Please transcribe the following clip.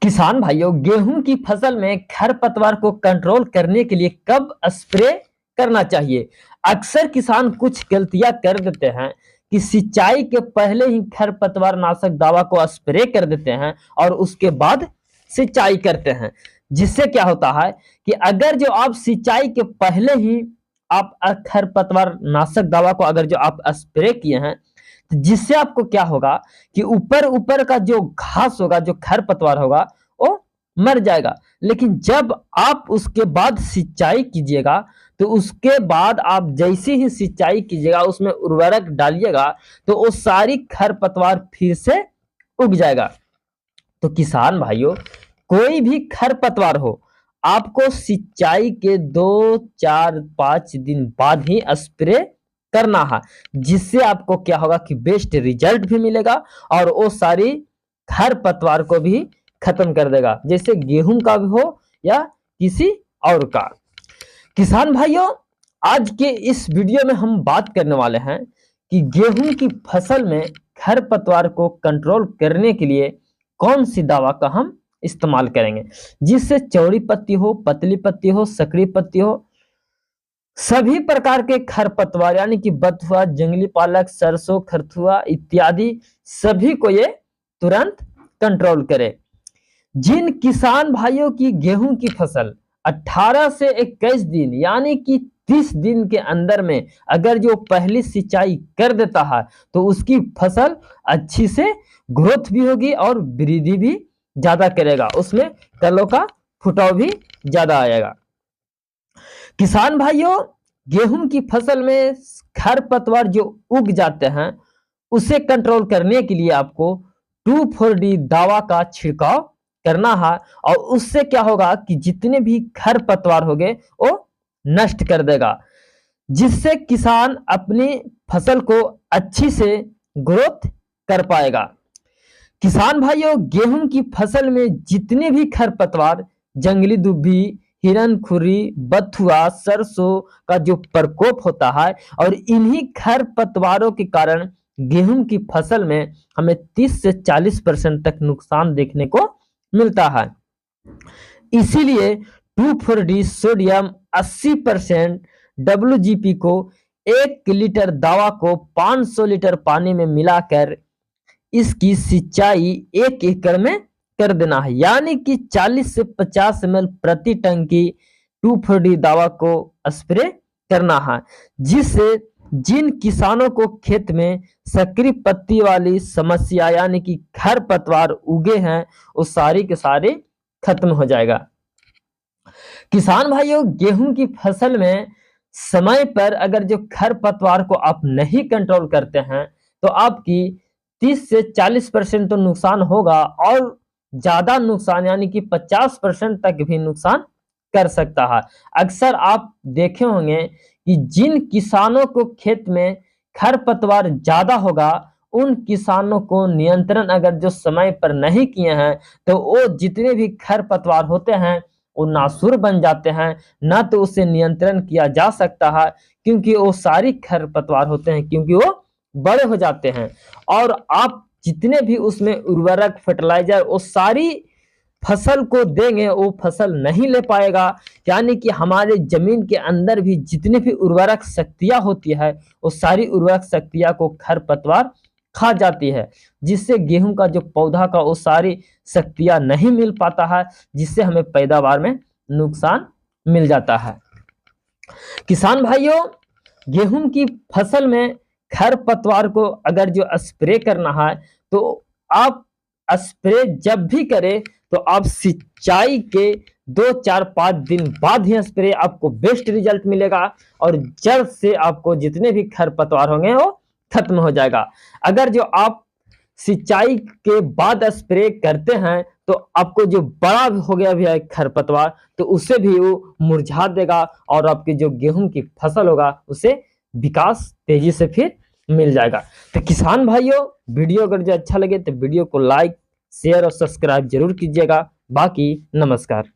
किसान भाइयों, गेहूं की फसल में खरपतवार को कंट्रोल करने के लिए कब स्प्रे करना चाहिए? अक्सर किसान कुछ गलतियां कर देते हैं कि सिंचाई के पहले ही खरपतवार नाशक दवा को स्प्रे कर देते हैं और उसके बाद सिंचाई करते हैं। जिससे क्या होता है कि अगर जो आप सिंचाई के पहले ही आप खरपतवार नाशक दवा को अगर जो आप स्प्रे किए हैं, तो जिससे आपको क्या होगा कि ऊपर ऊपर का जो घास होगा, जो खरपतवार होगा, वो मर जाएगा। लेकिन जब आप उसके बाद सिंचाई कीजिएगा, तो उसके बाद आप जैसे ही सिंचाई कीजिएगा, उसमें उर्वरक डालिएगा, तो वो सारी खरपतवार फिर से उग जाएगा। तो किसान भाइयों, कोई भी खरपतवार हो, आपको सिंचाई के 2 4 5 दिन बाद ही स्प्रे करना है। जिससे आपको क्या होगा कि बेस्ट रिजल्ट भी मिलेगा और वो सारी खरपतवार को भी खत्म कर देगा, जैसे गेहूं का भी हो या किसी और का। किसान भाइयों, आज के इस वीडियो में हम बात करने वाले हैं कि गेहूं की फसल में खरपतवार को कंट्रोल करने के लिए कौन सी दवा का हम इस्तेमाल करेंगे, जिससे चौड़ी पत्ती हो, पतली पत्ती हो, सकड़ी पत्ती हो, सभी प्रकार के खरपतवार यानी कि बथुआ, जंगली पालक, सरसों, खरथुआ इत्यादि सभी को ये तुरंत कंट्रोल करे। जिन किसान भाइयों की गेहूं की फसल 18 से 21 दिन यानी कि 30 दिन के अंदर में अगर जो पहली सिंचाई कर देता है, तो उसकी फसल अच्छी से ग्रोथ भी होगी और वृद्धि भी ज्यादा करेगा, उसमें कलों का फुटाव भी ज्यादा आएगा। किसान भाइयों, गेहूं की फसल में खरपतवार जो उग जाते हैं, उसे कंट्रोल करने के लिए आपको 2,4-D दवा का छिड़काव करना है। और उससे क्या होगा कि जितने भी खरपतवार होंगे वो नष्ट कर देगा, जिससे किसान अपनी फसल को अच्छी से ग्रोथ कर पाएगा। किसान भाइयों, गेहूं की फसल में जितने भी खरपतवार, जंगली दुभी, हिरनखुरी, बथुआ, सरसों का जो प्रकोप होता है, और इन्हीं खरपतवारों के कारण गेहूं की फसल में हमें 30 से 40% तक नुकसान देखने को मिलता है। इसीलिए 2,4-D सोडियम 80% WGP को 1 लीटर दवा को 500 लीटर पानी में मिलाकर इसकी सिंचाई 1 एकड़ में कर देना है, यानी कि 40 से 50 ml प्रति टंकी 2,4-D दवा को स्प्रे करना है। जिससे जिन किसानों को खेत में सकरी पत्ती वाली समस्या यानी कि खरपतवार उगे हैं, वो सारी के सारे खत्म हो जाएगा। किसान भाइयों, गेहूं की फसल में समय पर अगर जो खरपतवार को आप नहीं कंट्रोल करते हैं, तो आपकी 30 से 40% तो नुकसान होगा, और ज्यादा नुकसान यानी कि 50% तक भी नुकसान कर सकता है। अक्सर आप देखे होंगे कि जिन किसानों को खेत में खरपतवार ज्यादा होगा, उन किसानों को नियंत्रण अगर जो समय पर नहीं किए हैं, तो वो जितने भी खरपतवार होते हैं वो नासुर बन जाते हैं, ना तो उसे नियंत्रण किया जा सकता है, क्योंकि वो सारी खरपतवार होते हैं, क्योंकि वो बड़े हो जाते हैं। और आप जितने भी उसमें उर्वरक, फर्टिलाइजर वो सारी फसल को देंगे, वो फसल नहीं ले पाएगा। यानी कि हमारे जमीन के अंदर भी जितनी भी उर्वरक शक्तियां होती है, वो सारी उर्वरक शक्तियां को खरपतवार खा जाती है, जिससे गेहूं का जो पौधा का वो सारी शक्तियां नहीं मिल पाता है, जिससे हमें पैदावार में नुकसान मिल जाता है। किसान भाइयों, गेहूं की फसल में खरपतवार को अगर जो स्प्रे करना है, तो आप स्प्रे जब भी करें, तो आप सिंचाई के 2 4 5 दिन बाद ही स्प्रे, आपको बेस्ट रिजल्ट मिलेगा और जड़ से आपको जितने भी खरपतवार होंगे वो खत्म हो जाएगा। अगर जो आप सिंचाई के बाद स्प्रे करते हैं, तो आपको जो बड़ा हो गया भी है खरपतवार, तो उसे भी वो मुरझा देगा और आपकी जो गेहूं की फसल होगा उसे विकास तेजी से फिर मिल जाएगा। तो किसान भाइयों, वीडियो अगर जो अच्छा लगे तो वीडियो को लाइक, शेयर और सब्सक्राइब जरूर कीजिएगा। बाकी नमस्कार।